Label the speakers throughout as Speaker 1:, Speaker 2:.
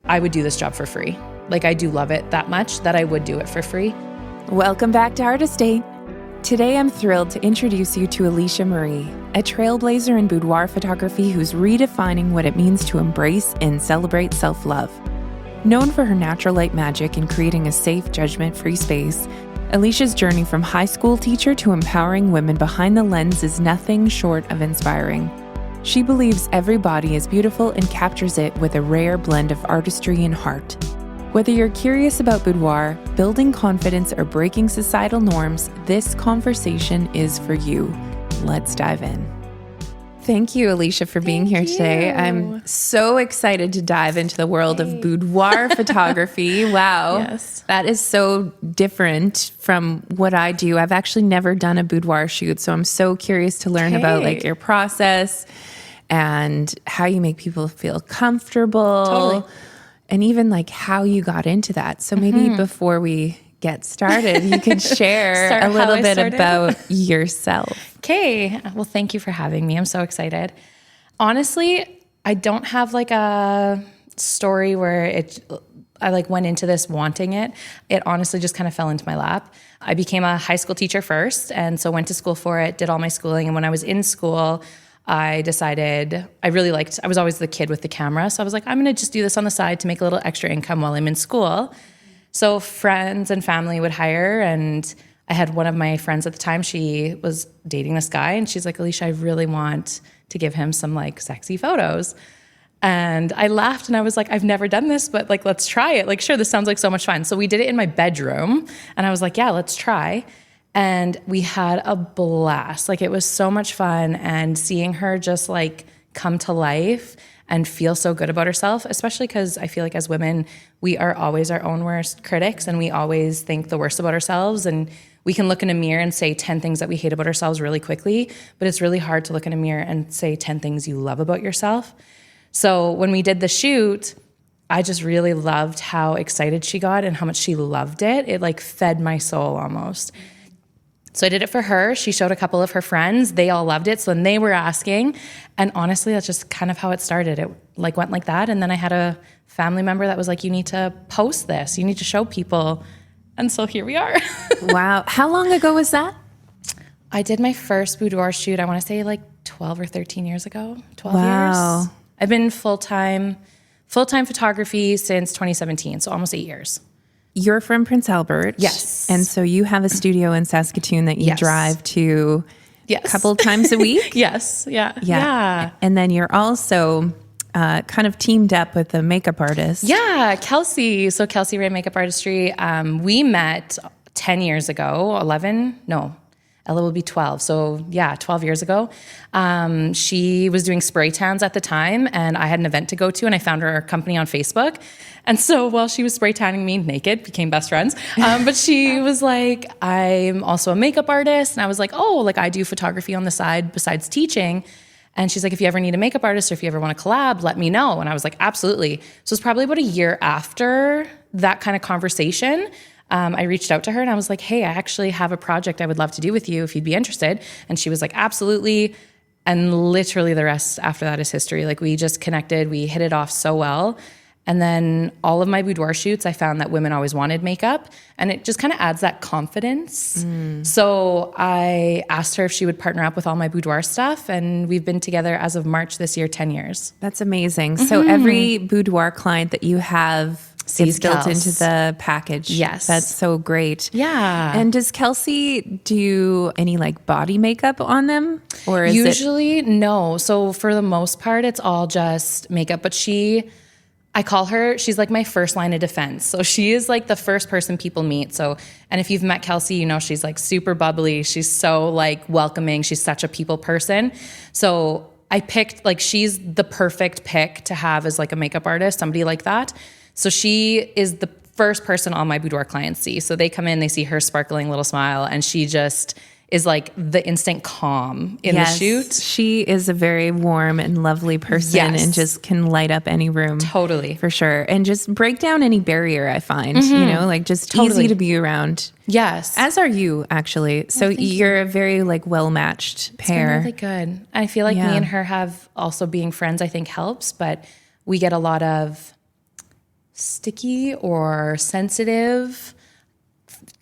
Speaker 1: I would do this job for free. Like, I do love it that much that I would do it for free.
Speaker 2: Welcome back to Artist Date. Today, I'm thrilled to introduce you to Alicia Marie, a trailblazer in boudoir photography who's redefining what it means to embrace and celebrate self-love. Known for her natural light magic in creating a safe, judgment-free space, Alicia's journey from high school teacher to empowering women behind the lens is nothing short of inspiring. She believes every body is beautiful and captures it with a rare blend of artistry and heart. Whether you're curious about boudoir, building confidence, or breaking societal norms, this conversation is for you. Let's dive in. Thank you, Alicia, for being here today. I'm so excited to dive into the world of boudoir photography. Wow.
Speaker 1: Yes.
Speaker 2: That is so different from what I do. I've actually never done a boudoir shoot, so I'm so curious to learn about like your process and how you make people feel comfortable.
Speaker 1: Totally.
Speaker 2: And even like how you got into that. So maybe before we get started, you could share a little bit about yourself.
Speaker 1: Okay. Well, thank you for having me. I'm so excited. Honestly, I don't have like a story where I like went into this wanting it. It honestly just kind of fell into my lap. I became a high school teacher first, and so went to school for it, did all my schooling. And when I was in school, I decided I was always the kid with the camera. So I was like, I'm going to just do this on the side to make a little extra income while I'm in school. So friends and family would hire, and I had one of my friends at the time, she was dating this guy, and she's like, Alicia, I really want to give him some like sexy photos. And I laughed and I was like, I've never done this, but like, let's try it. Like, sure, this sounds like so much fun. So we did it in my bedroom, and I was like, yeah, let's try. And we had a blast. Like, it was so much fun, and seeing her just like come to life and feel so good about herself, especially because I feel like as women, we are always our own worst critics, and we always think the worst about ourselves. And we can look in a mirror and say 10 things that we hate about ourselves really quickly, but it's really hard to look in a mirror and say 10 things you love about yourself. So when we did the shoot, I just really loved how excited she got and how much she loved it. It like fed my soul almost. So I did it for her. She showed a couple of her friends. They all loved it. So then they were asking. And honestly, that's just kind of how it started. It like went like that. And then I had a family member that was like, you need to post this. You need to show people. And so here we are.
Speaker 2: Wow. How long ago was that?
Speaker 1: I did my first boudoir shoot, I want to say like 12 or 13 years ago. 12
Speaker 2: Wow.
Speaker 1: years. I've been full-time photography since 2017. So almost 8 years.
Speaker 2: You're from Prince Albert.
Speaker 1: Yes.
Speaker 2: And so you have a studio in Saskatoon that you drive to a couple times a week?
Speaker 1: Yes. Yeah.
Speaker 2: And then you're also kind of teamed up with a makeup artist.
Speaker 1: Yeah, Kelsey. So Kelsey Ray Makeup Artistry. We met 10 years ago, Ella will be 12. So yeah, 12 years ago. She was doing spray tans at the time, and I had an event to go to, and I found her company on Facebook. And so while she was spray tanning me naked, became best friends. But she was like, I'm also a makeup artist. And I was like, oh, like I do photography on the side besides teaching. And she's like, if you ever need a makeup artist or if you ever want to collab, let me know. And I was like, absolutely. So it's probably about a year after that kind of conversation, I reached out to her and I was like, hey, I actually have a project I would love to do with you if you'd be interested. And she was like, absolutely. And literally the rest after that is history. Like, we just connected, we hit it off so well. And then all of my boudoir shoots, I found that women always wanted makeup, and it just kind of adds that confidence. So I asked her if she would partner up with all my boudoir stuff, and we've been together as of March this year, 10 years.
Speaker 2: That's amazing. So every boudoir client that you have is built into the package.
Speaker 1: Yes.
Speaker 2: That's so great.
Speaker 1: Yeah.
Speaker 2: And does Kelsey do any like body makeup on them? Or is
Speaker 1: Usually, no. So for the most part, it's all just makeup, but I call her, she's like my first line of defense. So she is like the first person people meet. So, and if you've met Kelsey, you know, she's like super bubbly. She's so like welcoming. She's such a people person. So I picked, like, she's the perfect pick to have as like a makeup artist, somebody like that. So she is the first person all my boudoir clients see. So they come in, they see her sparkling little smile, and she just is like the instant calm in the shoot.
Speaker 2: She is a very warm and lovely person and just can light up any room.
Speaker 1: Totally.
Speaker 2: For sure. And just break down any barrier, I find, you know, like just easy to be around.
Speaker 1: Yes.
Speaker 2: As are you, actually. So you're a very like well-matched pair.
Speaker 1: It's been really good. I feel like me and her have also being friends, I think helps, but we get a lot of sticky or sensitive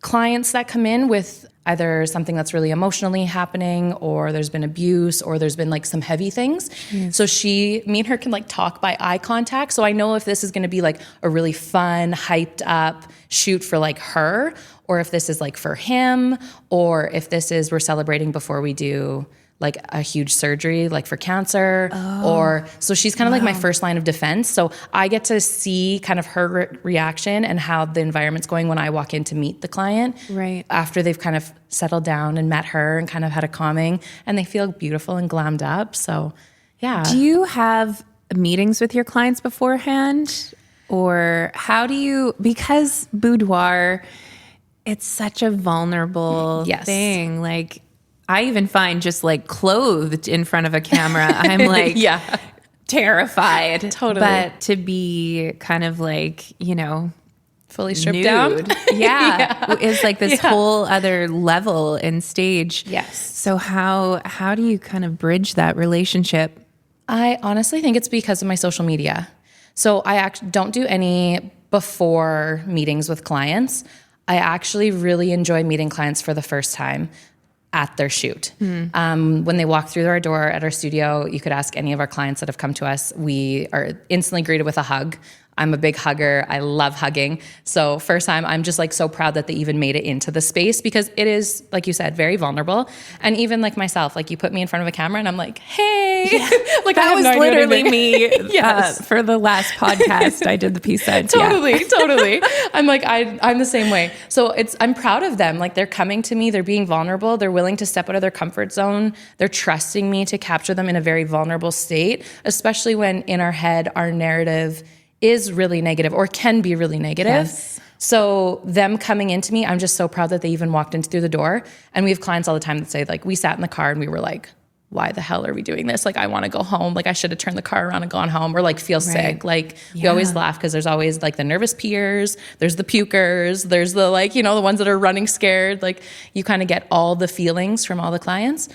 Speaker 1: clients that come in with either something that's really emotionally happening, or there's been abuse, or there's been like some heavy things. Yes. So me and her can like talk by eye contact. So I know if this is going to be like a really fun, hyped up shoot for like her, or if this is like for him, or if this is we're celebrating before we do like a huge surgery, like for cancer, so she's kind of like my first line of defense. So I get to see kind of her reaction and how the environment's going when I walk in to meet the client.
Speaker 2: Right.
Speaker 1: After they've kind of settled down and met her and kind of had a calming, and they feel beautiful and glammed up. So yeah.
Speaker 2: Do you have meetings with your clients beforehand? Or how do you, because boudoir, it's such a vulnerable thing. Like, I even find just like clothed in front of a camera, I'm like terrified.
Speaker 1: Totally.
Speaker 2: But to be kind of like,
Speaker 1: fully stripped
Speaker 2: nude,
Speaker 1: down.
Speaker 2: is like this whole other level and stage.
Speaker 1: Yes.
Speaker 2: So how do you kind of bridge that relationship?
Speaker 1: I honestly think it's because of my social media. So I actually don't do any before meetings with clients. I actually really enjoy meeting clients for the first time at their shoot. When they walk through our door at our studio, you could ask any of our clients that have come to us. We are instantly greeted with a hug. I'm a big hugger. I love hugging. So first time, I'm just like so proud that they even made it into the space, because it is, like you said, very vulnerable. And even like myself, like you put me in front of a camera and I'm like, hey, like
Speaker 2: that
Speaker 1: I have
Speaker 2: was
Speaker 1: no idea
Speaker 2: literally me.
Speaker 1: Yes.
Speaker 2: For the last podcast, I did the piece out.
Speaker 1: Totally. I'm like, I'm the same way. So I'm proud of them. Like they're coming to me, they're being vulnerable. They're willing to step out of their comfort zone. They're trusting me to capture them in a very vulnerable state, especially when in our head, our narrative is really negative or can be really negative.
Speaker 2: Yes.
Speaker 1: So them coming into me, I'm just so proud that they even walked in through the door. And we have clients all the time that say, like, we sat in the car and we were like, why the hell are we doing this? Like, I want to go home. Like, I should have turned the car around and gone home, or like feel sick. Like we always laugh because there's always like the nervous peers, there's the pukers, there's the like, the ones that are running scared. Like you kind of get all the feelings from all the clients.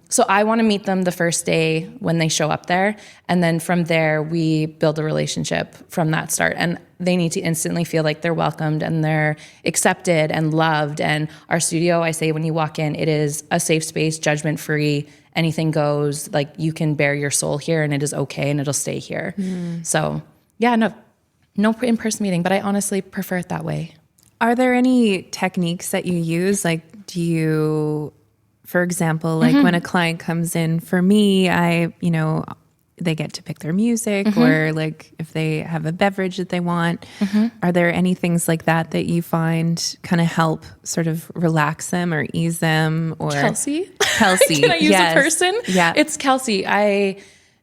Speaker 1: So I want to meet them the first day when they show up there. And then from there, we build a relationship from that start. And they need to instantly feel like they're welcomed and they're accepted and loved. And our studio, I say, when you walk in, it is a safe space, judgment-free, anything goes. Like you can bare your soul here and it is okay and it'll stay here. So yeah, no in-person meeting, but I honestly prefer it that way.
Speaker 2: Are there any techniques that you use? Like, do you... For example, like when a client comes in for me, they get to pick their music, or like if they have a beverage that they want. Are there any things like that you find kind of help sort of relax them or ease them? Or
Speaker 1: Kelsey.
Speaker 2: Can
Speaker 1: I use a person?
Speaker 2: Yeah.
Speaker 1: It's Kelsey.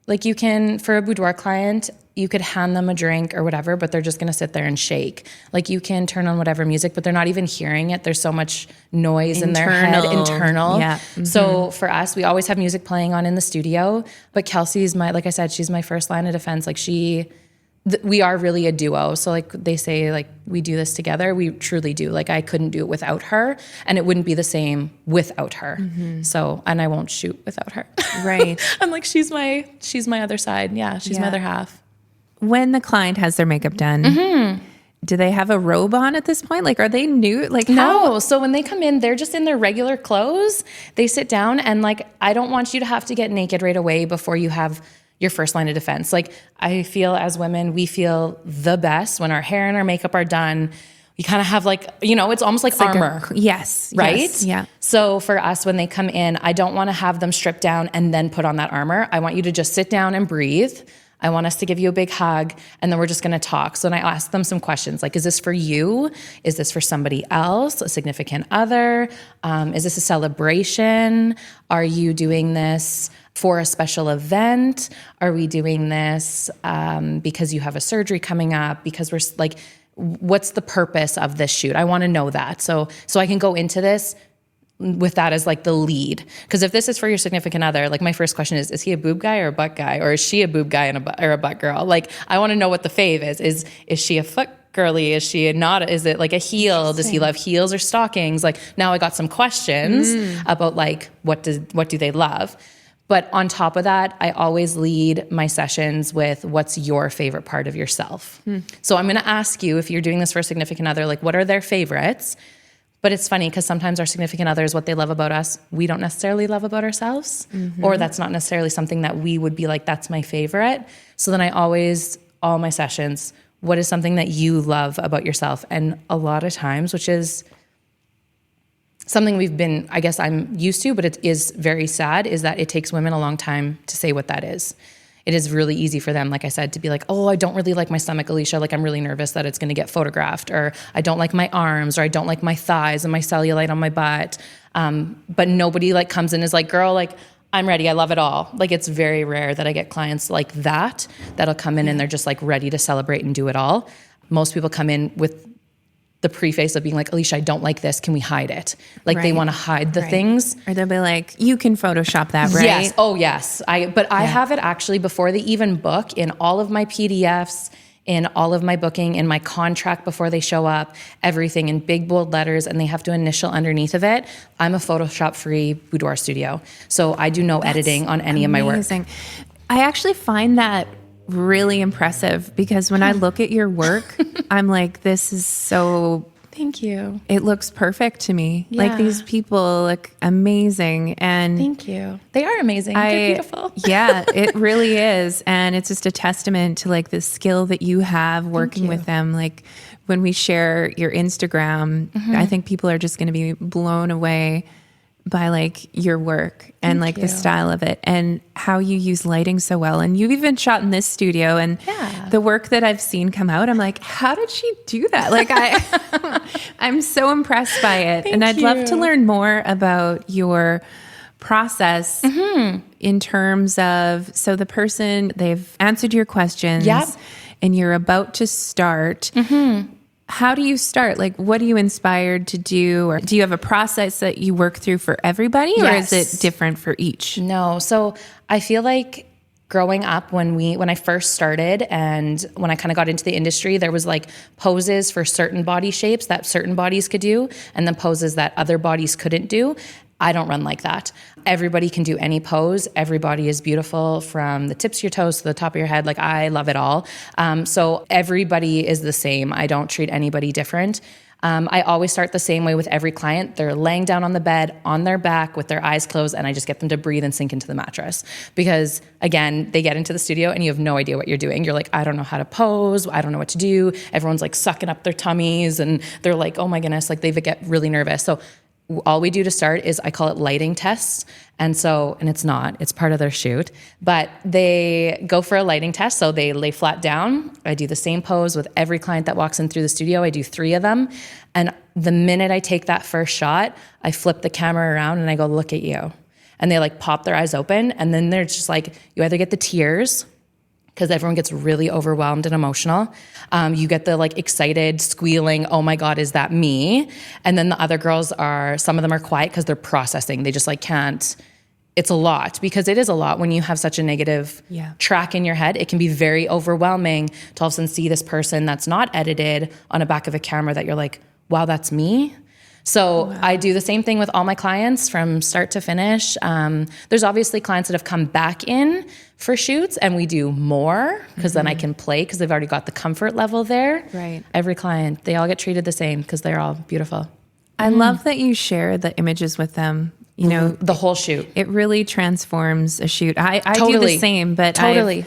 Speaker 1: You can, for a boudoir client, you could hand them a drink or whatever, but they're just going to sit there and shake. Like you can turn on whatever music, but they're not even hearing it. There's so much noise in their head, internal.
Speaker 2: Yeah.
Speaker 1: So for us, we always have music playing on in the studio, but Kelsey's like I said, she's my first line of defense. Like we are really a duo. So like they say, like we do this together. We truly do. Like I couldn't do it without her, and it wouldn't be the same without her. So, and I won't shoot without her.
Speaker 2: Right.
Speaker 1: I'm like, she's my other side. Yeah. She's my other half.
Speaker 2: When the client has their makeup done, do they have a robe on at this point? Like, are they nude? Like,
Speaker 1: no. So when they come in, they're just in their regular clothes. They sit down, and like, I don't want you to have to get naked right away before you have your first line of defense. Like I feel as women, we feel the best when our hair and our makeup are done. We kind of have like, it's almost like armor.
Speaker 2: Yes.
Speaker 1: Right?
Speaker 2: Yes, yeah.
Speaker 1: So for us, when they come in, I don't want to have them strip down and then put on that armor. I want you to just sit down and breathe. I want us to give you a big hug, and then we're just going to talk. So then I ask them some questions like, is this for you? Is this for somebody else, a significant other? Is this a celebration? Are you doing this for a special event? Are we doing this because you have a surgery coming up? Because we're like, what's the purpose of this shoot? I want to know that. So I can go into this with that as like the lead. Because if this is for your significant other, like my first question is he a boob guy or a butt guy? Or is she a boob guy or a butt girl? Like I want to know what the fave is. Is she a foot girly? Is she not? Is it like a heel? Does he love heels or stockings? Like now I got some questions about like what do they love? But on top of that, I always lead my sessions with what's your favorite part of yourself. So I'm going to ask you, if you're doing this for a significant other, like what are their favorites? But it's funny because sometimes our significant others, what they love about us, we don't necessarily love about ourselves, or that's not necessarily something that we would be like, that's my favorite. So then I always, all my sessions, what is something that you love about yourself? And a lot of times, which is something I guess I'm used to, but it is very sad, is that it takes women a long time to say what that is. It is really easy for them, like I said, to be like, oh, I don't really like my stomach, Alicia. Like, I'm really nervous that it's going to get photographed, or I don't like my arms, or I don't like my thighs and my cellulite on my butt. But nobody like comes in and is like, girl, like, I'm ready. I love it all. Like, it's very rare that I get clients like that'll come in and they're just like ready to celebrate and do it all. Most people come in with the preface of being like, Alicia, I don't like this. Can we hide it? Like they want to hide the things.
Speaker 2: Or they'll be like, you can Photoshop that, right?
Speaker 1: Yes. Oh, yes. I have it actually before they even book, in all of my PDFs, in all of my booking, in my contract before they show up, everything in big bold letters, and they have to initial underneath of it. I'm a Photoshop-free boudoir studio. So I do no editing on any of my work.
Speaker 2: I actually find that really impressive, because when I look at your work, I'm like, this is so...
Speaker 1: Thank you.
Speaker 2: It looks perfect to me. Yeah. Like, these people look amazing. And
Speaker 1: thank you. They are amazing. They're beautiful.
Speaker 2: Yeah, it really is. And it's just a testament to like the skill that you have working with them. Like, when we share your Instagram, I think people are just going to be blown away by like your work and like the style of it and how you use lighting so well. And you've even shot in this studio, and the work that I've seen come out, I'm like, how did she do that? Like I'm so impressed by it. And I'd love to learn more about your process in terms of, so the person, they've answered your questions and you're about to start. How do you start? Like, what are you inspired to do? Or do you have a process that you work through for everybody, or is it different for each?
Speaker 1: No. So I feel like growing up, when I first started and when I kind of got into the industry, there was like poses for certain body shapes that certain bodies could do, and then poses that other bodies couldn't do. I don't run like that. Everybody can do any pose. Everybody is beautiful from the tips of your toes to the top of your head. Like, I love it all. So everybody is the same. I don't treat anybody different. I always start the same way with every client. They're laying down on the bed, on their back with their eyes closed, and I just get them to breathe and sink into the mattress. Because again, they get into the studio and you have no idea what you're doing. You're like, I don't know how to pose. I don't know what to do. Everyone's like sucking up their tummies and they're like, oh my goodness, like they get really nervous. So all we do to start is, I call it lighting tests. And it's part of their shoot, but they go for a lighting test. So they lay flat down. I do the same pose with every client that walks in through the studio. I do 3 of them. And the minute I take that first shot, I flip the camera around and I go, look at you. And they like pop their eyes open. And then they're just like, you either get the tears, because everyone gets really overwhelmed and emotional. You get the like excited squealing, oh my God, is that me? And then the other girls some of them are quiet because they're processing. They just like can't, it's a lot, because it is a lot when you have such a negative track in your head. It can be very overwhelming to all of a sudden see this person that's not edited on the back of a camera that you're like, wow, that's me. So I do the same thing with all my clients from start to finish. There's obviously clients that have come back in for shoots and we do more because then I can play because they've already got the comfort level there.
Speaker 2: Right.
Speaker 1: Every client, they all get treated the same because they're all beautiful.
Speaker 2: I love that you share the images with them. You know,
Speaker 1: the whole shoot.
Speaker 2: It really transforms a shoot. I
Speaker 1: Totally.
Speaker 2: do the same, but
Speaker 1: Totally.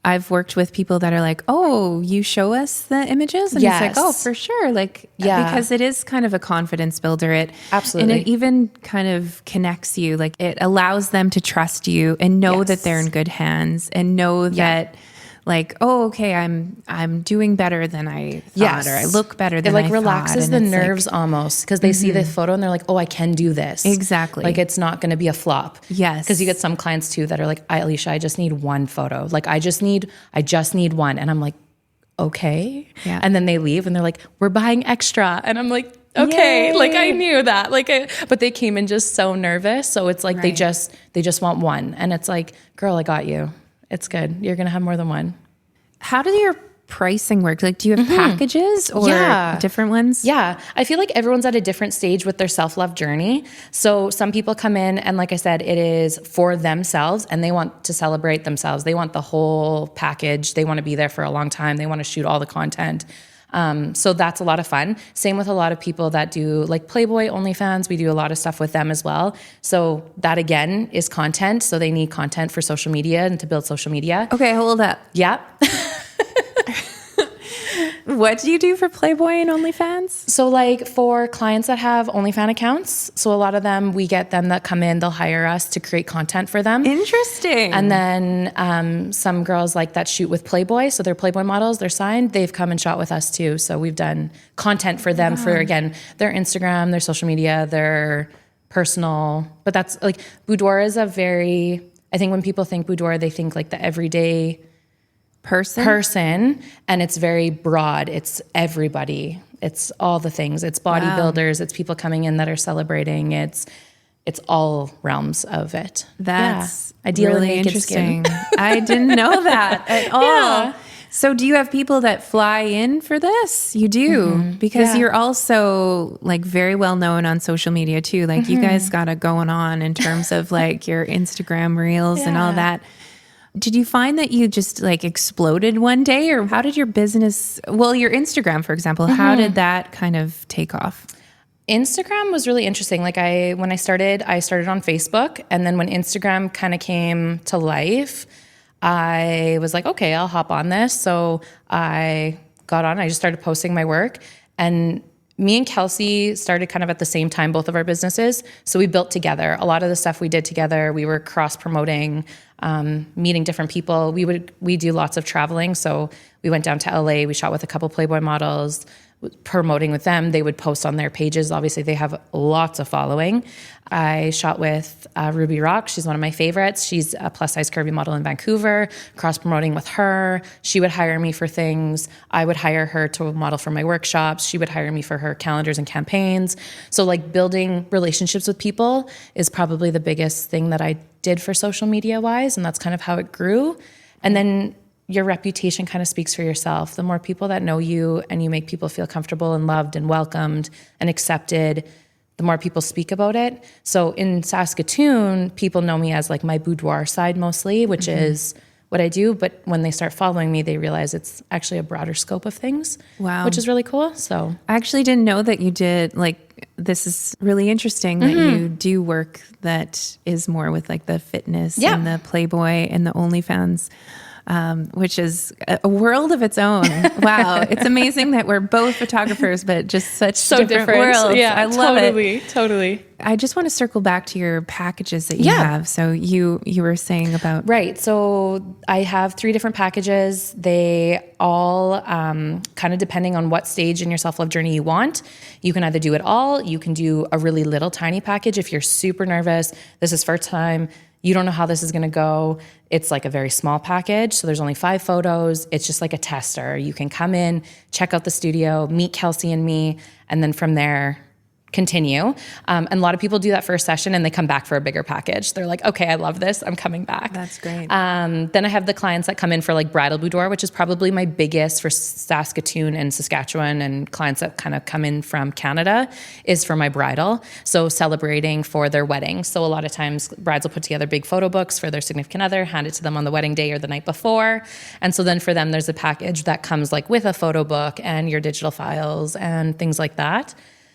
Speaker 2: I've worked with people that are like, oh, you show us the images? And it's like, oh, for sure. Like, because it is kind of a confidence builder.
Speaker 1: Absolutely.
Speaker 2: And it even kind of connects you. Like, it allows them to trust you and know that they're in good hands and know that like, oh, okay, I'm doing better than I thought, or I look better than I thought.
Speaker 1: It like relaxes the nerves almost, because they see the photo and they're like, oh, I can do this.
Speaker 2: Exactly.
Speaker 1: Like, it's not going to be a flop.
Speaker 2: Yes.
Speaker 1: Because you get some clients too that are like, Alicia, I just need one photo. Like, I just need one. And I'm like, okay. Yeah. And then they leave and they're like, we're buying extra. And I'm like, okay, yay. Like I knew that, but they came in just so nervous. So it's like, they just want one. And it's like, girl, I got you. It's good. You're going to have more than one.
Speaker 2: How do your pricing work? Like, do you have packages or different ones?
Speaker 1: Yeah. I feel like everyone's at a different stage with their self-love journey. So some people come in and like I said, it is for themselves and they want to celebrate themselves. They want the whole package. They want to be there for a long time. They want to shoot all the content. So that's a lot of fun. Same with a lot of people that do like Playboy, OnlyFans. We do a lot of stuff with them as well. So that again is content. So they need content for social media and to build social media.
Speaker 2: Okay, hold up.
Speaker 1: Yeah.
Speaker 2: What do you do for Playboy and OnlyFans?
Speaker 1: So like for clients that have OnlyFans accounts, so a lot of them, we get them that come in, they'll hire us to create content for them.
Speaker 2: Interesting.
Speaker 1: And then some girls like that shoot with Playboy. So they're Playboy models, they're signed, they've come and shot with us too. So we've done content for them for, again, their Instagram, their social media, their personal, but that's like, Boudoir is a very, I think when people think Boudoir, they think like the everyday person, and it's very broad. It's everybody. It's all the things. It's bodybuilders. It's people coming in that are celebrating. It's all realms of it.
Speaker 2: That's
Speaker 1: ideally
Speaker 2: really
Speaker 1: naked
Speaker 2: interesting.
Speaker 1: skin.
Speaker 2: I didn't know that at all.
Speaker 1: Yeah.
Speaker 2: So do you have people that fly in for this? You do, because you're also like very well known on social media too. Like you guys got it going on in terms of like your Instagram reels and all that. Did you find that you just like exploded one day, or how did your business, well, your Instagram, for example, how did that kind of take off?
Speaker 1: Instagram was really interesting. Like when I started on Facebook, and then when Instagram kind of came to life, I was like, okay, I'll hop on this. So I got on, I just started posting my work, and me and Kelsey started kind of at the same time, both of our businesses. So we built together. A lot of the stuff we did together, we were cross-promoting, meeting different people. We do lots of traveling. So we went down to LA, we shot with a couple Playboy models, promoting with them. They would post on their pages. Obviously, they have lots of following. I shot with Ruby Rock. She's one of my favorites. She's a plus-size curvy model in Vancouver, cross-promoting with her. She would hire me for things. I would hire her to model for my workshops. She would hire me for her calendars and campaigns. So like building relationships with people is probably the biggest thing that I did for social media-wise, and that's kind of how it grew. And then your reputation kind of speaks for yourself. The more people that know you and you make people feel comfortable and loved and welcomed and accepted, the more people speak about it. So in Saskatoon, people know me as like my boudoir side mostly, which is what I do. But when they start following me, they realize it's actually a broader scope of things.
Speaker 2: Wow.
Speaker 1: Which is really cool. So
Speaker 2: I actually didn't know that you did, like, this is really interesting that you do work that is more with like the fitness and the Playboy and the OnlyFans. Which is a world of its own. Wow. It's amazing that we're both photographers, but just such different worlds.
Speaker 1: Yeah,
Speaker 2: I love it.
Speaker 1: Totally.
Speaker 2: I just want to circle back to your packages that you have. So you were saying about...
Speaker 1: Right. So I have 3 different packages. They all kind of depending on what stage in your self-love journey you want. You can either do it all. You can do a really little tiny package if you're super nervous. This is first time. You don't know how this is going to go. It's like a very small package. So there's only 5 photos. It's just like a tester. You can come in, check out the studio, meet Kelsey and me, and then from there, continue. And a lot of people do that first session and they come back for a bigger package. They're like, okay, I love this. I'm coming back.
Speaker 2: That's great.
Speaker 1: Then I have the clients that come in for like bridal boudoir, which is probably my biggest for Saskatoon and Saskatchewan, and clients that kind of come in from Canada is for my bridal. So celebrating for their wedding. So a lot of times brides will put together big photo books for their significant other, hand it to them on the wedding day or the night before. And so then for them, there's a package that comes like with a photo book and your digital files and things like that.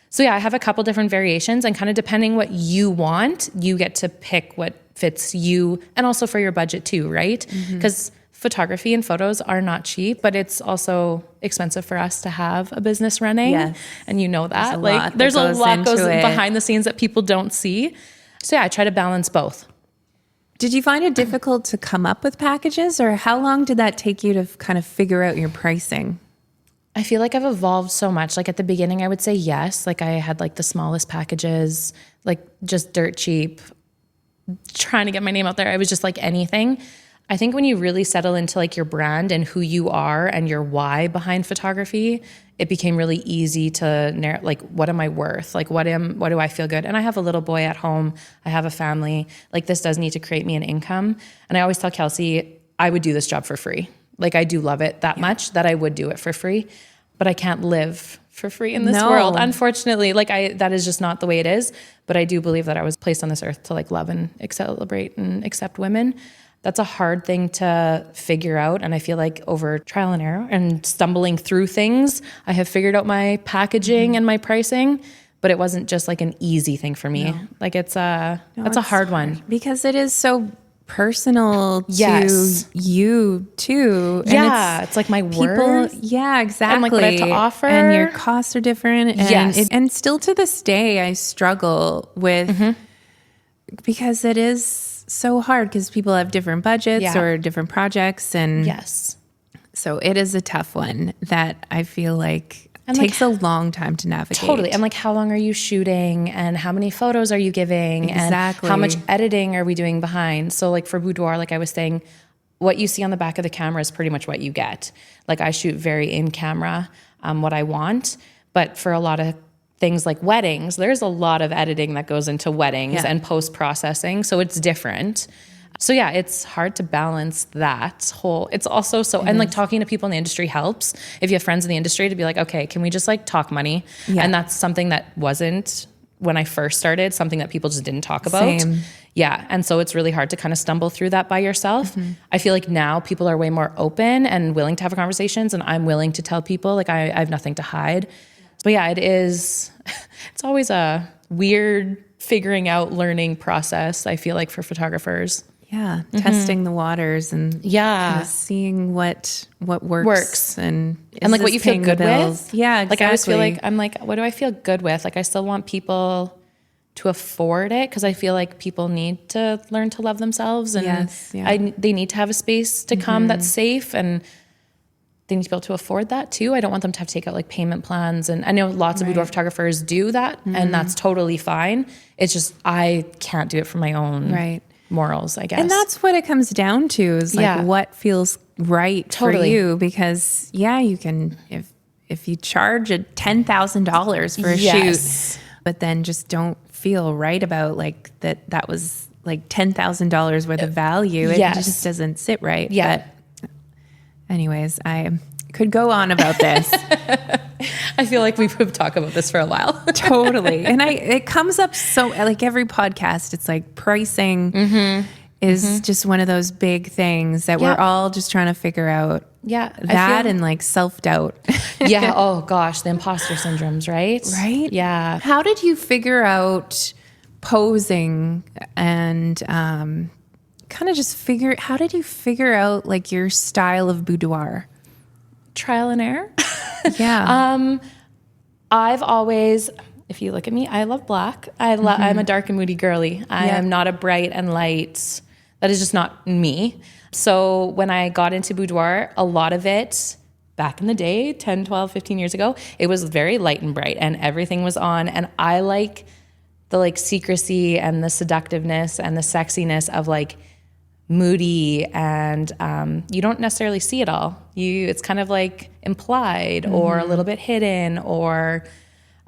Speaker 1: So yeah, I have a couple different variations, and kind of depending what you want, you get to pick what fits you, and also for your budget too, right? Because photography and photos are not cheap, but it's also expensive for us to have a business running.
Speaker 2: Yes.
Speaker 1: And you know that. There's a lot goes behind the scenes that people don't see. So yeah, I try to balance both.
Speaker 2: Did you find it difficult to come up with packages, or how long did that take you to kind of figure out your pricing?
Speaker 1: I feel like I've evolved so much. Like at the beginning, I would say yes. Like I had like the smallest packages, like just dirt cheap, trying to get my name out there. I was just like anything. I think when you really settle into like your brand and who you are and your why behind photography, it became really easy to like, what am I worth? Like, what do I feel good? And I have a little boy at home. I have a family. Like this does need to create me an income. And I always tell Kelsey, I would do this job for free. Like I do love it that much that I would do it for free, but I can't live for free in this world. Unfortunately, like that is just not the way it is. But I do believe that I was placed on this earth to like love and celebrate and accept women. That's a hard thing to figure out. And I feel like over trial and error and stumbling through things, I have figured out my packaging and my pricing, but it wasn't just like an easy thing for me. Like that's a hard one.
Speaker 2: Because it is so personal to you too. And
Speaker 1: it's like my worth.
Speaker 2: Yeah, exactly.
Speaker 1: And like what I have to offer.
Speaker 2: And your costs are different. And and still to this day, I struggle with, because it is so hard because people have different budgets or different projects. And so it is a tough one that I feel like takes a long time to navigate.
Speaker 1: Totally. And like, how long are you shooting and how many photos are you giving? And how much editing are we doing behind? So like for Boudoir, like I was saying, what you see on the back of the camera is pretty much what you get. Like I shoot very in camera, what I want. But for a lot of things like weddings, there's a lot of editing that goes into weddings and post-processing. So it's different. So yeah, it's hard to balance that whole, it's also so, and like talking to people in the industry helps. If you have friends in the industry to be like, okay, can we just like talk money? And that's something that wasn't, when I first started, something that people just didn't talk about. Yeah. And so it's really hard to kind of stumble through that by yourself. I feel like now people are way more open and willing to have conversations, and I'm willing to tell people like I have nothing to hide. But yeah, it is, it's always a weird figuring out learning process, I feel like, for photographers.
Speaker 2: Yeah, testing the waters and kind of seeing what works and
Speaker 1: like what you feel good with.
Speaker 2: Yeah, exactly.
Speaker 1: Like I always feel like I'm like, what do I feel good with? Like I still want people to afford it because I feel like people need to learn to love themselves, and they need to have a space to come that's safe, and they need to be able to afford that too. I don't want them to have to take out like payment plans, and I know lots of boudoir photographers do that, and that's totally fine. It's just I can't do it for my own morals, I guess.
Speaker 2: And that's what it comes down to, is like what feels right for you, because you can, if you charge $10,000 for a shoot, but then just don't feel right about like that was like $10,000 worth of value, it just doesn't sit right. But anyways, I could go on about this.
Speaker 1: I feel like we've talked about this for a while.
Speaker 2: Totally. And it comes up so, like every podcast, it's like pricing is just one of those big things that we're all just trying to figure out. That and like self-doubt.
Speaker 1: Oh gosh, the imposter syndromes, right?
Speaker 2: Right?
Speaker 1: Yeah.
Speaker 2: How did you figure out posing and kind of just how did you figure out like your style of boudoir?
Speaker 1: Trial and error.
Speaker 2: Yeah.
Speaker 1: I've always, if you look at me, I love black. I'm a dark and moody girly. I am not a bright and light. That is just not me. So when I got into boudoir, a lot of it back in the day, 10, 12, 15 years ago, it was very light and bright and everything was on. And I like the like secrecy and the seductiveness and the sexiness of like moody, and you don't necessarily see it all. It's kind of like implied or a little bit hidden, or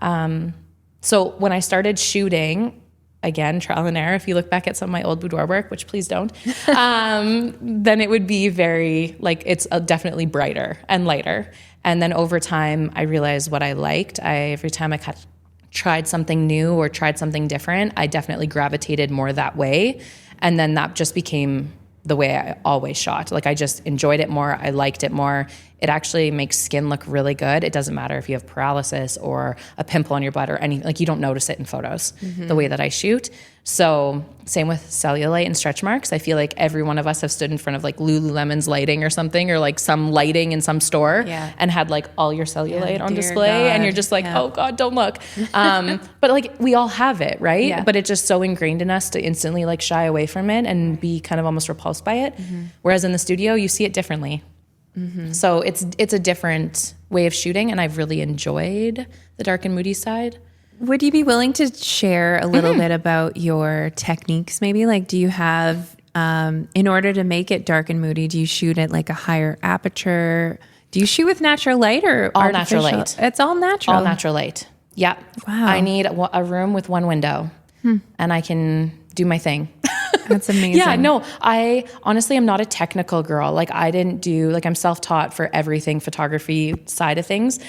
Speaker 1: so when I started shooting, again, trial and error, if you look back at some of my old boudoir work, which please don't, then it would be very like, it's definitely brighter and lighter. And then over time I realized what I liked. Every time I tried something new or tried something different, I definitely gravitated more that way. And then that just became the way I always shot. Like I just enjoyed it more. I liked it more. It actually makes skin look really good. It doesn't matter if you have paralysis or a pimple on your butt or anything. Like you don't notice it in photos the way that I shoot. So same with cellulite and stretch marks. I feel like every one of us have stood in front of like Lululemon's lighting or something, or like some lighting in some store and had like all your cellulite on display. God. And you're just like, oh God, don't look. But like we all have it, right? Yeah. But it's just so ingrained in us to instantly like shy away from it and be kind of almost repulsed by it. Whereas in the studio, you see it differently. So it's a different way of shooting, and I've really enjoyed the dark and moody side.
Speaker 2: Would you be willing to share a little bit about your techniques maybe? Like, do you have, in order to make it dark and moody, do you shoot at like a higher aperture? Do you shoot with natural light or
Speaker 1: all
Speaker 2: artificial?
Speaker 1: Natural light?
Speaker 2: It's all natural.
Speaker 1: All natural light. Yeah.
Speaker 2: Wow.
Speaker 1: I need a room with one window and I can do my thing.
Speaker 2: That's amazing.
Speaker 1: Yeah, no, I honestly am not a technical girl. Like I didn't do, like I'm self-taught for everything photography side of things.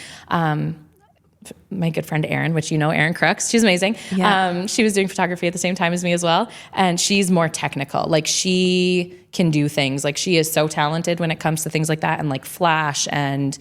Speaker 1: My good friend Erin, which you know, Erin Crooks, she's amazing.
Speaker 2: Yeah.
Speaker 1: She was doing photography at the same time as me as well. And she's more technical. Like she can do things. Like she is so talented when it comes to things like that and like flash, and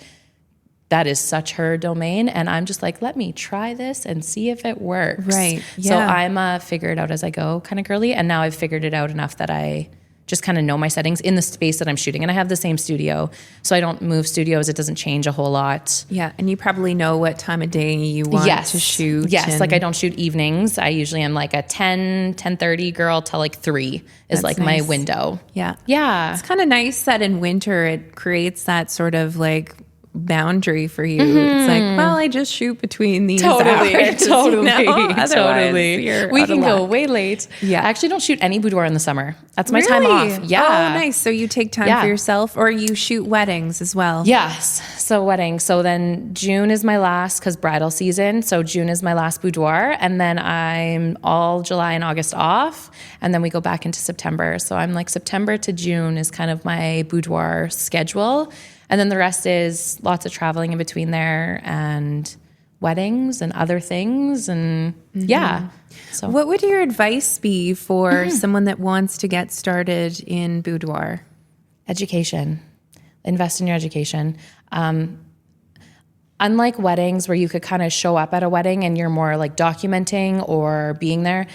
Speaker 1: that is such her domain. And I'm just like, let me try this and see if it works.
Speaker 2: Right.
Speaker 1: So
Speaker 2: Yeah.
Speaker 1: I'm a figure it out as I go kind of girly. And now I've figured it out enough that I just kind of know my settings in the space that I'm shooting. And I have the same studio, so I don't move studios. It doesn't change a whole lot.
Speaker 2: Yeah. And you probably know what time of day you want to shoot.
Speaker 1: Yes. Like I don't shoot evenings. I usually am like a 10:30 girl till like 3 is like
Speaker 2: nice.
Speaker 1: my window.
Speaker 2: Yeah.
Speaker 1: Yeah.
Speaker 2: It's kind of nice that in winter it creates that sort of like boundary for you. It's like, well, I just shoot between these hours,
Speaker 1: Totally.
Speaker 2: Otherwise,
Speaker 1: We can go way late.
Speaker 2: Yeah.
Speaker 1: I actually don't shoot any boudoir in the summer. That's my time off. Yeah.
Speaker 2: Oh, nice. So you take time for yourself, or you shoot weddings as well?
Speaker 1: Yes. So wedding. So then June is my last, because bridal season. So June is my last boudoir. And then I'm all July and August off. And then we go back into September. So I'm like September to June is kind of my boudoir schedule. And then the rest is lots of traveling in between there and weddings and other things. And yeah. So
Speaker 2: What would your advice be for someone that wants to get started in boudoir?
Speaker 1: education. Invest in your education. Unlike weddings where you could kind of show up at a wedding and you're more like documenting or being there,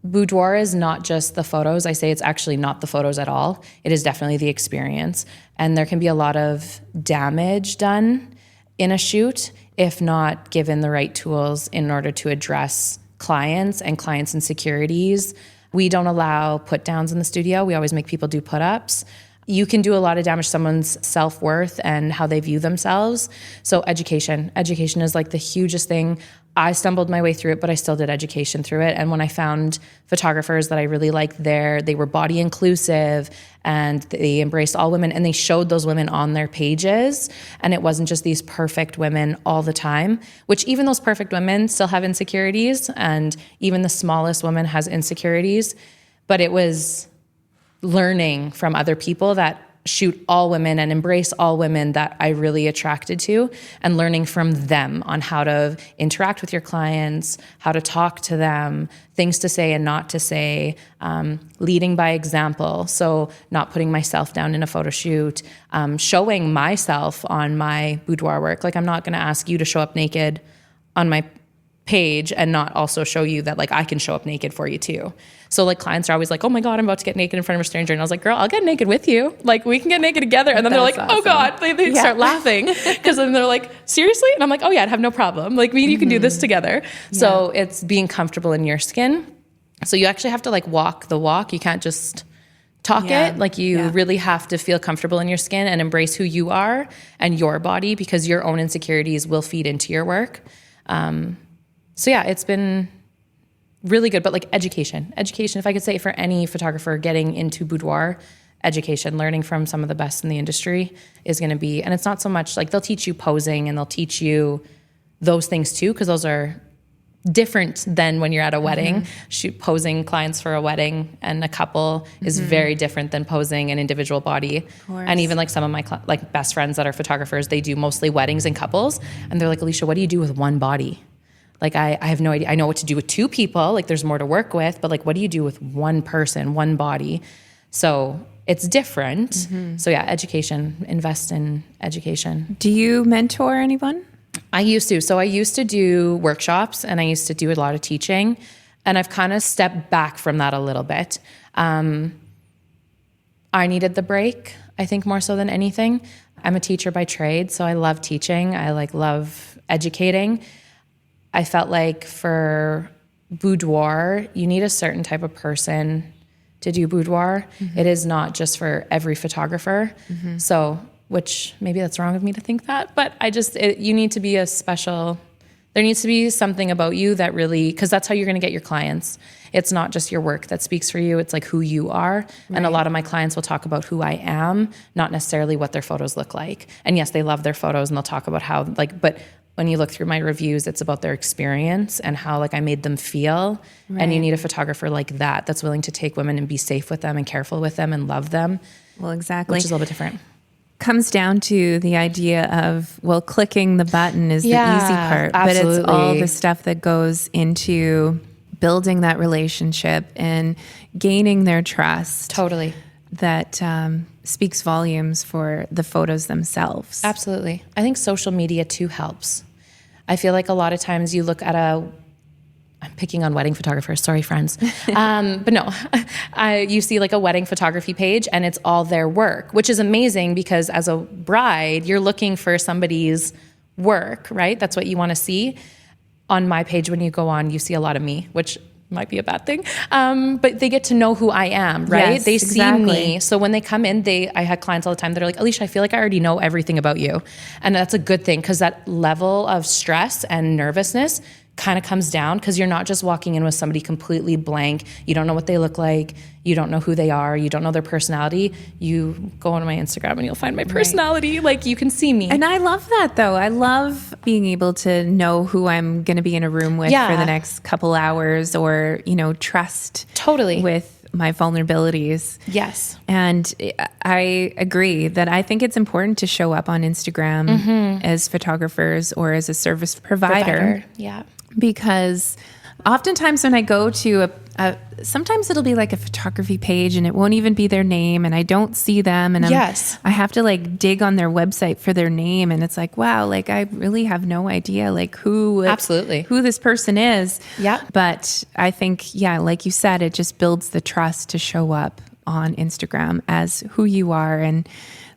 Speaker 1: boudoir is not just the photos. I say it's actually not the photos at all. It is definitely the experience. And there can be a lot of damage done in a shoot if not given the right tools in order to address clients and clients' insecurities. We don't allow put downs in the studio. We always make people do put-ups. You can do a lot of damage to someone's self-worth and how they view themselves. So education is like the hugest thing. I stumbled my way through it, but I still did education through it. And when I found photographers that I really liked there, they were body inclusive and they embraced all women, and they showed those women on their pages. And it wasn't just these perfect women all the time, which even those perfect women still have insecurities, and even the smallest woman has insecurities. But it was learning from other people that shoot all women and embrace all women that I really attracted to, and learning from them on how to interact with your clients, how to talk to them, things to say and not to say, leading by example. So not putting myself down in a photo shoot, showing myself on my boudoir work. Like I'm not going to ask you to show up naked on my page and not also show you that like I can show up naked for you too. So like clients are always like, oh my God, I'm about to get naked in front of a stranger. And I was like, girl, I'll get naked with you. Like we can get naked together. And then they're like,
Speaker 2: That's
Speaker 1: oh God, they start laughing because then they're like, seriously? And I'm like, oh yeah, I'd have no problem. Like me and you can do this together. So it's being comfortable in your skin. So you actually have to like walk the walk. You can't just talk it. Like you really have to feel comfortable in your skin and embrace who you are and your body, because your own insecurities will feed into your work. So yeah, it's been really good, but like education, if I could say for any photographer getting into boudoir, education, learning from some of the best in the industry is going to be, and it's not so much like they'll teach you posing and they'll teach you those things too, because those are different than when you're at a wedding. Posing clients for a wedding and a couple is very different than posing an individual body. And even like some of my like best friends that are photographers, they do mostly weddings and couples, and they're like, Alicia, what do you do with one body? Like, I have no idea. I know what to do with two people. Like, there's more to work with. But, like, what do you do with one person, one body? So it's different. So, yeah, education. Invest in education.
Speaker 2: Do you mentor anyone?
Speaker 1: I used to. So I used to do workshops, and I used to do a lot of teaching. And I've kind of stepped back from that a little bit. I needed the break, I think, more so than anything. I'm a teacher by trade, so I love teaching. I, like, love educating. I felt like for boudoir, you need a certain type of person to do boudoir. It is not just for every photographer. So, which maybe that's wrong of me to think that, but you need to be there needs to be something about you that really, because that's how you're going to get your clients. It's not just your work that speaks for you. It's like who you are. Right. And a lot of my clients will talk about who I am, not necessarily what their photos look like. And yes, they love their photos and they'll talk about how, like, but when you look through my reviews, it's about their experience and how like I made them feel.
Speaker 2: Right.
Speaker 1: And you need a photographer like that that's willing to take women and be safe with them and careful with them and love them.
Speaker 2: Well, exactly.
Speaker 1: Which is a little bit different.
Speaker 2: Comes down to the idea of, well, clicking the button is the easy part,
Speaker 1: absolutely.
Speaker 2: but it's all the stuff that goes into building that relationship and gaining their trust.
Speaker 1: Totally.
Speaker 2: That speaks volumes for the photos themselves.
Speaker 1: Absolutely. I think social media too helps. I feel like a lot of times you look at I'm picking on wedding photographers, sorry friends. But no, you see like a wedding photography page and it's all their work, which is amazing because as a bride, you're looking for somebody's work, right? That's what you want to see. On my page, when you go on, you see a lot of me, which might be a bad thing. But they get to know who I am, right?
Speaker 2: Yes,
Speaker 1: they
Speaker 2: exactly.
Speaker 1: see me. So when they come in, I had clients all the time that are like, Alicia, I feel like I already know everything about you. And that's a good thing because that level of stress and nervousness kind of comes down because you're not just walking in with somebody completely blank. You don't know what they look like. You don't know who they are. You don't know their personality. You go on my Instagram and you'll find my personality. Right. Like you can see me.
Speaker 2: And I love that though. I love being able to know who I'm going to be in a room with for the next couple hours or, trust
Speaker 1: totally
Speaker 2: with my vulnerabilities.
Speaker 1: Yes.
Speaker 2: And I agree that I think it's important to show up on Instagram as photographers or as a service provider.
Speaker 1: Yeah.
Speaker 2: Because oftentimes when I go to sometimes it'll be like a photography page and it won't even be their name and I don't see them and I have to like dig on their website for their name and it's like, wow, like I really have no idea like who this person is.
Speaker 1: Yeah.
Speaker 2: But I think, like you said, it just builds the trust to show up on Instagram as who you are and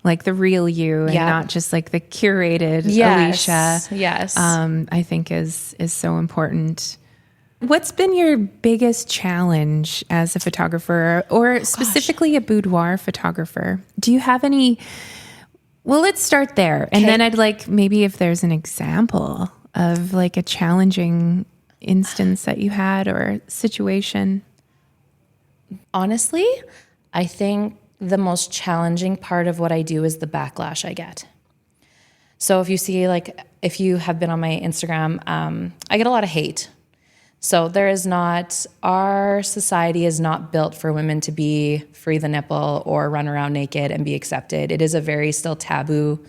Speaker 2: like the real you and not just like the curated Alicia.
Speaker 1: Yes.
Speaker 2: I think is so important. What's been your biggest challenge as a photographer or specifically a boudoir photographer? Do you have any? Well, let's start there. And then I'd like maybe if there's an example of like a challenging instance that you had or situation.
Speaker 1: Honestly, I think the most challenging part of what I do is the backlash I get. So if you see, like, if you have been on my Instagram, I get a lot of hate. So our society is not built for women to be free the nipple or run around naked and be accepted. It is a very still taboo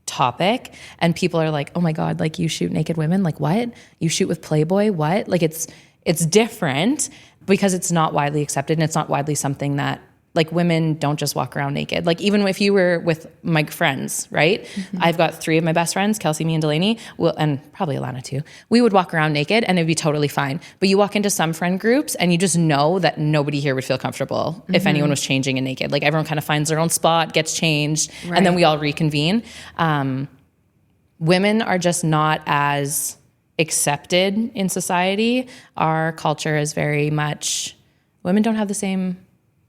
Speaker 1: topic. And people are like, oh my God, like you shoot naked women? Like what? You shoot with Playboy? What? Like it's different because it's not widely accepted and it's not widely something that like women don't just walk around naked. Like even if you were with my friends, right? Mm-hmm. I've got 3 of my best friends, Kelsey, me, and Delaney, and probably Alana too. We would walk around naked and it'd be totally fine. But you walk into some friend groups and you just know that nobody here would feel comfortable if anyone was changing in naked. Like everyone kind of finds their own spot, gets changed, and then we all reconvene. Women are just not as accepted in society. Our culture is very much, women don't have the same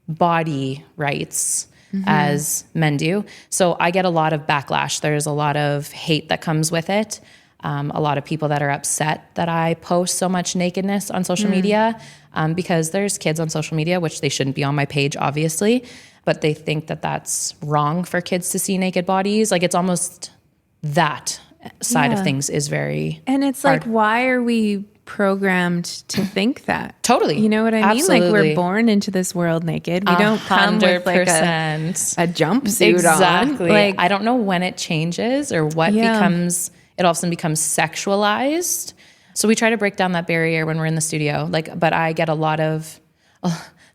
Speaker 1: body rights as men do. So I get a lot of backlash. There's a lot of hate that comes with it. A lot of people that are upset that I post so much nakedness on social media because there's kids on social media, which they shouldn't be on my page, obviously, but they think that that's wrong for kids to see naked bodies. Like it's almost that side of things is very
Speaker 2: And it's
Speaker 1: hard.
Speaker 2: like, why are we programmed to think that?
Speaker 1: Totally.
Speaker 2: You know what I mean?
Speaker 1: Absolutely.
Speaker 2: Like we're born into this world naked. We don't come with like a jumpsuit on.
Speaker 1: Exactly.
Speaker 2: Like,
Speaker 1: I don't know when it changes or what becomes, it all of a sudden becomes sexualized. So we try to break down that barrier when we're in the studio. But I get a lot of,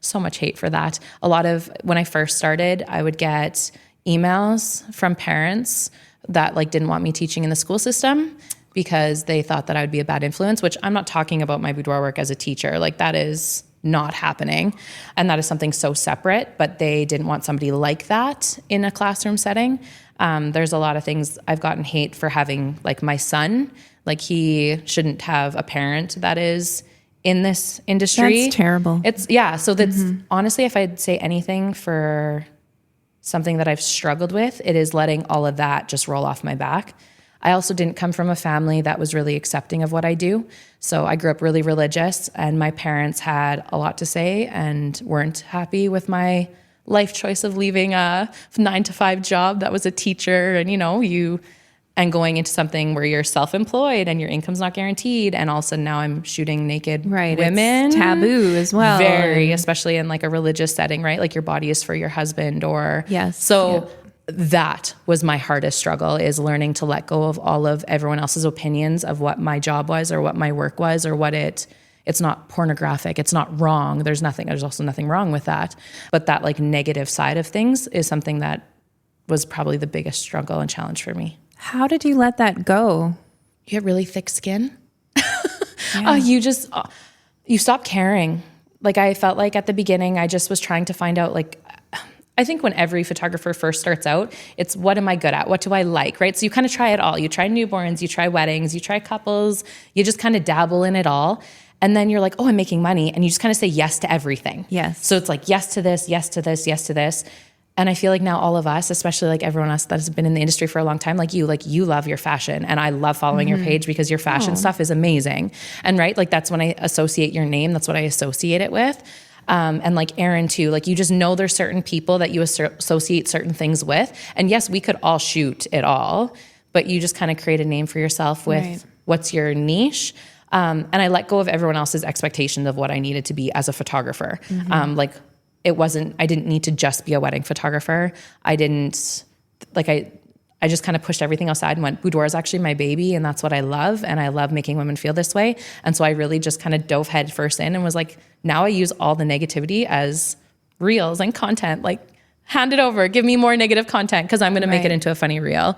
Speaker 1: so much hate for that. A lot of, when I first started, I would get emails from parents that like didn't want me teaching in the school system because they thought that I would be a bad influence, which I'm not talking about my boudoir work as a teacher. Like that is not happening. And that is something so separate, but they didn't want somebody like that in a classroom setting. There's a lot of things I've gotten hate for having, like my son, like he shouldn't have a parent that is in this industry.
Speaker 2: That's terrible.
Speaker 1: So that's honestly, if I'd say anything for something that I've struggled with, it is letting all of that just roll off my back. I also didn't come from a family that was really accepting of what I do. So I grew up really religious and my parents had a lot to say and weren't happy with my life choice of leaving a 9-to-5 job that was a teacher. And and going into something where you're self-employed and your income's not guaranteed. And all of a sudden now I'm shooting naked women.
Speaker 2: It's taboo as well.
Speaker 1: Very, especially in like a religious setting, right? Like your body is for your husband or.
Speaker 2: Yes.
Speaker 1: So that was my hardest struggle, is learning to let go of all of everyone else's opinions of what my job was or what my work was or what it's not pornographic. It's not wrong. There's also nothing wrong with that. But that like negative side of things is something that was probably the biggest struggle and challenge for me.
Speaker 2: How did you let that go?
Speaker 1: You get really thick skin. You stop caring. Like I felt like at the beginning, I just was trying to find out, like, I think when every photographer first starts out, it's what am I good at? What do I like, right? So you kind of try it all. You try newborns, you try weddings, you try couples, you just kind of dabble in it all. And then you're like, oh, I'm making money. And you just kind of say yes to everything.
Speaker 2: Yes.
Speaker 1: So it's like, yes to this, yes to this, yes to this. And I feel like now all of us, especially like everyone else that has been in the industry for a long time, like you love your fashion. And I love following your page because your fashion stuff is amazing. And right, like that's when I associate your name. That's what I associate it with. And like Erin too, like you just know there's certain people that you associate certain things with. And yes, we could all shoot it all, but you just kind of create a name for yourself with what's your niche. And I let go of everyone else's expectations of what I needed to be as a photographer. I didn't need to just be a wedding photographer. I just kind of pushed everything aside and went, boudoir is actually my baby and that's what I love. And I love making women feel this way. And so I really just kind of dove head first in and was like, now I use all the negativity as reels and content, like hand it over, give me more negative content because I'm going to make it into a funny reel.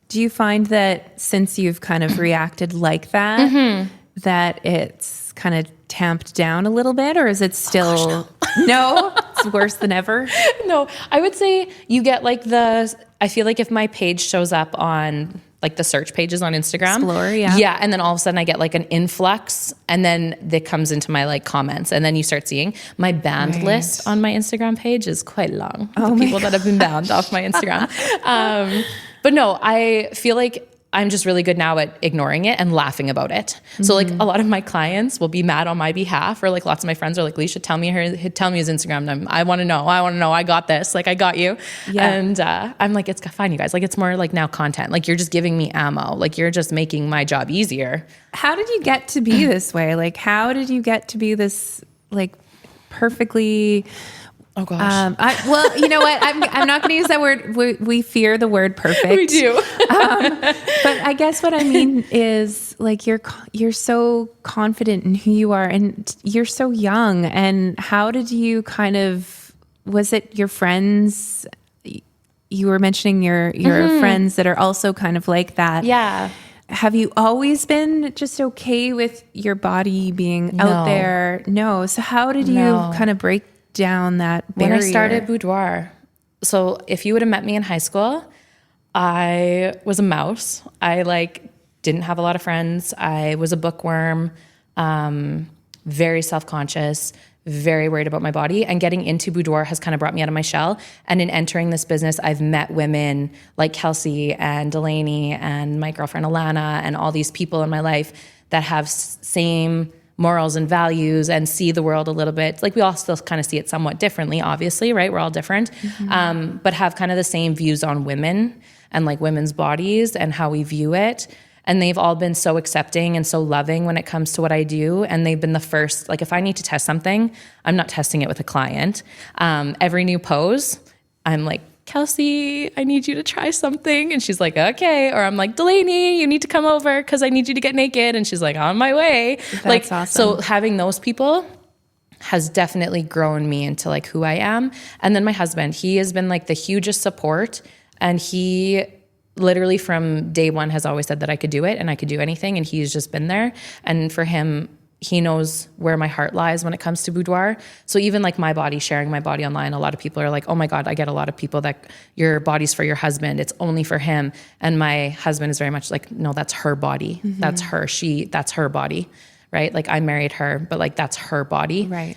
Speaker 2: Do you find that since you've kind of reacted like that, that it's kind of tamped down a little bit, or is it still, no, it's worse than ever?
Speaker 1: No, I would say you get like I feel like if my page shows up on like the search pages on Instagram.
Speaker 2: Explore, yeah.
Speaker 1: Yeah, and then all of a sudden I get like an influx and then that comes into my like comments and then you start seeing my banned list on my Instagram page is quite long. The people that have been banned off my Instagram. But no, I feel like I'm just really good now at ignoring it and laughing about it. So like a lot of my clients will be mad on my behalf, or like lots of my friends are like, Alicia, tell me his Instagram. And I want to know. I got this. Like I got you. Yeah. And I'm like, it's fine, you guys. Like it's more like now content. Like you're just giving me ammo. Like you're just making my job easier.
Speaker 2: How did you get to be this way? Like how did you get to be this like perfectly...
Speaker 1: Oh gosh.
Speaker 2: Well, you know what? I'm not going to use that word. We fear the word perfect.
Speaker 1: We do.
Speaker 2: But I guess what I mean is like you're so confident in who you are, and you're so young. And how did you kind of? Was it your friends? You were mentioning your friends that are also kind of like that.
Speaker 1: Yeah.
Speaker 2: Have you always been just okay with your body being out there? No. So how did you kind of break down that barrier?
Speaker 1: When I started Boudoir. So if you would have met me in high school, I was a mouse. I like didn't have a lot of friends. I was a bookworm, very self-conscious, very worried about my body. And getting into Boudoir has kind of brought me out of my shell. And in entering this business, I've met women like Kelsey and Delaney and my girlfriend Alana and all these people in my life that have same morals and values and see the world a little bit, like we all still kind of see it somewhat differently, obviously, right? We're all different, but have kind of the same views on women and like women's bodies and how we view it. And they've all been so accepting and so loving when it comes to what I do. And they've been the first, like if I need to test something, I'm not testing it with a client. Every new pose, I'm like, Kelsey, I need you to try something. And she's like, okay. Or I'm like, Delaney, you need to come over because I need you to get naked. And she's like, on my way.
Speaker 2: That's awesome.
Speaker 1: So having those people has definitely grown me into like who I am. And then my husband, he has been like the hugest support. And he literally from day one has always said that I could do it and I could do anything. And he's just been there. And for him, he knows where my heart lies when it comes to Boudoir. So even like my body, sharing my body online, a lot of people are like, oh my God, I get a lot of people that your body's for your husband. It's only for him. And my husband is very much like, no, that's her body. That's her, that's her body, right? Like I married her, but like that's her body.
Speaker 2: Right.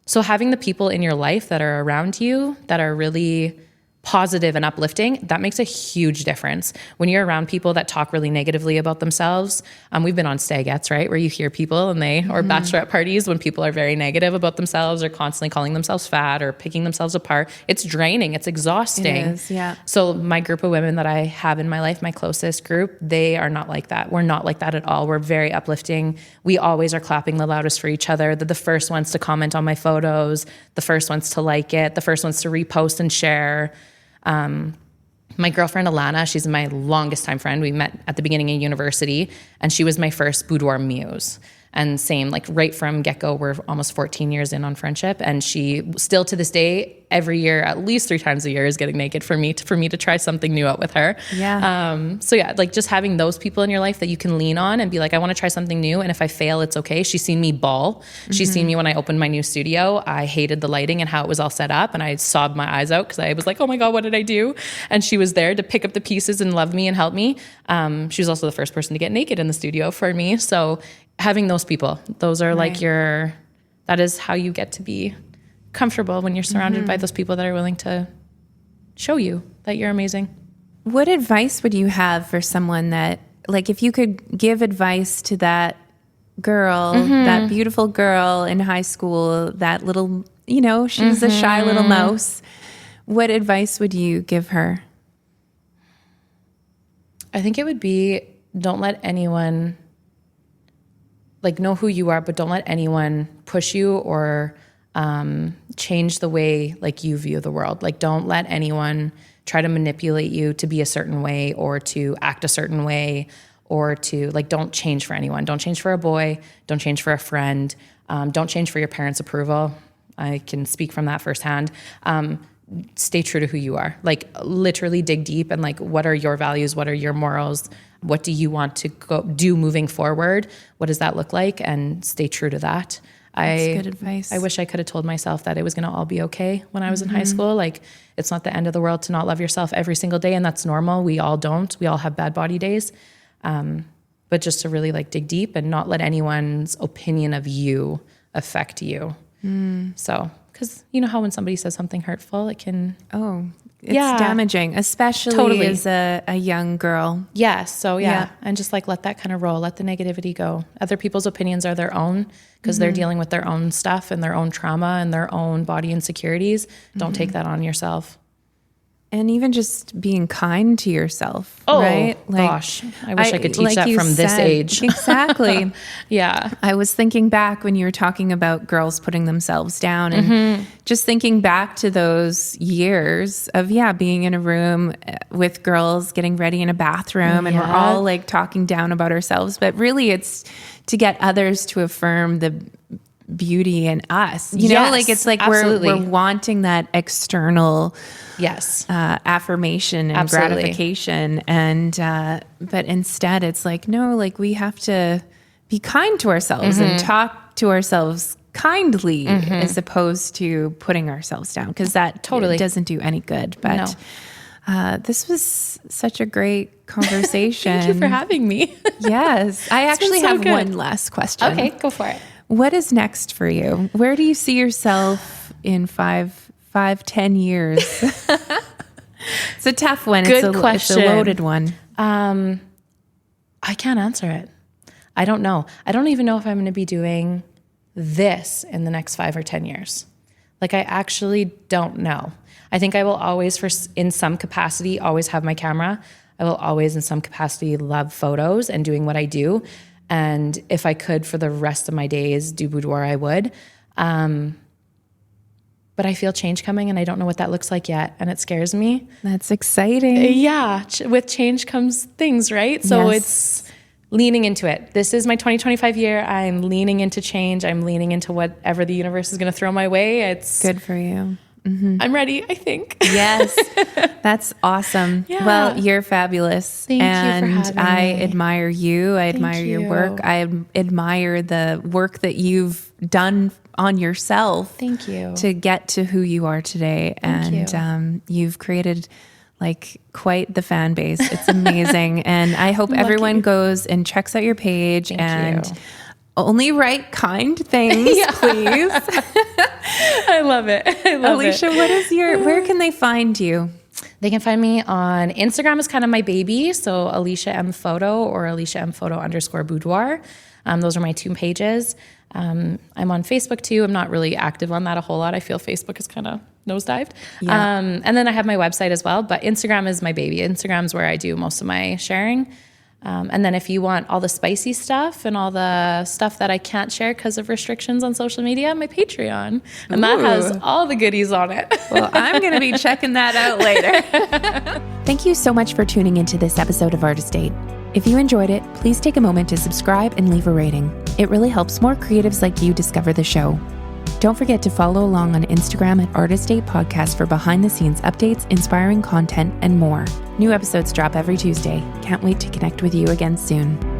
Speaker 1: So having the people in your life that are around you that are really positive and uplifting, that makes a huge difference. When you're around people that talk really negatively about themselves, we've been on stagettes, right? Where you hear people or bachelorette parties when people are very negative about themselves or constantly calling themselves fat or picking themselves apart. It's draining. It's exhausting.
Speaker 2: It is, yeah.
Speaker 1: So my group of women that I have in my life, my closest group, they are not like that. We're not like that at all. We're very uplifting. We always are clapping the loudest for each other. They're the first ones to comment on my photos, the first ones to like it, the first ones to repost and share. My girlfriend, Alana, she's my longest time friend. We met at the beginning of university, and she was my first boudoir muse. And same, like right from get-go, we're almost 14 years in on friendship. And she still to this day, every year, at least 3 times a year, is getting naked for me to try something new out with her.
Speaker 2: Yeah.
Speaker 1: So yeah, like just having those people in your life that you can lean on and be like, I want to try something new. And if I fail, it's okay. She's seen me bawl. She's seen me when I opened my new studio. I hated the lighting and how it was all set up. And I sobbed my eyes out because I was like, oh my God, what did I do? And she was there to pick up the pieces and love me and help me. She was also the first person to get naked in the studio for me. So having those people, those are like that is how you get to be comfortable when you're surrounded by those people that are willing to show you that you're amazing.
Speaker 2: What advice would you have for someone that, like, if you could give advice to that girl, that beautiful girl in high school, that little, she was a shy little mouse, what advice would you give her?
Speaker 1: I think it would be, don't let anyone, know who you are, but don't let anyone push you or change the way you view the world. Don't let anyone try to manipulate you to be a certain way or to act a certain way or to don't change for anyone. Don't change for a boy. Don't change for a friend. Don't change for your parents' approval. I can speak from that firsthand. Stay true to who you are. Literally dig deep and what are your values? What are your morals? What do you want to go do moving forward? What does that look like? And stay true to that.
Speaker 2: That's good advice.
Speaker 1: I wish I could have told myself that it was going to all be okay when I was in high school. It's not the end of the world to not love yourself every single day. And that's normal. We all don't. We all have bad body days. But just to really dig deep and not let anyone's opinion of you affect you. So, because you know how when somebody says something hurtful, it can...
Speaker 2: It's damaging, especially as a young girl.
Speaker 1: Yes. So and just let that kind of roll, let the negativity go. Other people's opinions are their own because they're dealing with their own stuff and their own trauma and their own body insecurities. Don't take that on yourself.
Speaker 2: And even just being kind to yourself,
Speaker 1: oh,
Speaker 2: right?
Speaker 1: Gosh, I wish I could teach that from this age.
Speaker 2: Exactly.
Speaker 1: Yeah.
Speaker 2: I was thinking back when you were talking about girls putting themselves down and just thinking back to those years of, being in a room with girls getting ready in a bathroom and we're all talking down about ourselves. But really it's to get others to affirm the beauty in us. You know, it's we're wanting that external affirmation and gratification. And but instead it's no, we have to be kind to ourselves and talk to ourselves kindly as opposed to putting ourselves down, because that doesn't do any good. But this was such a great conversation.
Speaker 1: Thank you for having me.
Speaker 2: Yes. I actually have one last question.
Speaker 1: Okay, go for it.
Speaker 2: What is next for you? Where do you see yourself in 5-10 years? It's a tough one.
Speaker 1: Good question.
Speaker 2: It's a loaded one.
Speaker 1: I can't answer it. I don't know. I don't even know if I'm going to be doing this in the next 5 or 10 years. I actually don't know. I think I will always, in some capacity, always have my camera. I will always, in some capacity, love photos and doing what I do. And if I could, for the rest of my days, do boudoir, I would. But I feel change coming and I don't know what that looks like yet. And it scares me.
Speaker 2: That's exciting.
Speaker 1: Yeah. With change comes things, right? So it's leaning into it. This is my 2025 year. I'm leaning into change. I'm leaning into whatever the universe is going to throw my way. It's
Speaker 2: good for you.
Speaker 1: I'm ready, I think.
Speaker 2: Yes. That's awesome.
Speaker 1: Yeah.
Speaker 2: Well, you're fabulous.
Speaker 1: Thank you for having
Speaker 2: I
Speaker 1: me.
Speaker 2: Admire you. I admire your work. I admire the work that you've done on yourself.
Speaker 1: Thank you.
Speaker 2: To get to who you are today.
Speaker 1: Thank
Speaker 2: you. You've created quite the fan base. It's amazing. And I hope everyone goes and checks out your page. Thank you. Only write kind things, please.
Speaker 1: I love it.
Speaker 2: Alicia, what is where can they find you?
Speaker 1: They can find me on Instagram is kind of my baby. So Alicia M Photo or Alicia M Photo _Boudoir. Those are my 2 pages. I'm on Facebook too. I'm not really active on that a whole lot. I feel Facebook is kind of nosedived. Yeah. And then I have my website as well, but Instagram is my baby. Instagram's where I do most of my sharing. And then if you want all the spicy stuff and all the stuff that I can't share because of restrictions on social media, my Patreon. And that has all the goodies on it.
Speaker 2: Well, I'm going to be checking that out later. Thank you so much for tuning into this episode of Artist Date. If you enjoyed it, please take a moment to subscribe and leave a rating. It really helps more creatives like you discover the show. Don't forget to follow along on Instagram at Artist Date Podcast for behind-the-scenes updates, inspiring content, and more. New episodes drop every Tuesday. Can't wait to connect with you again soon.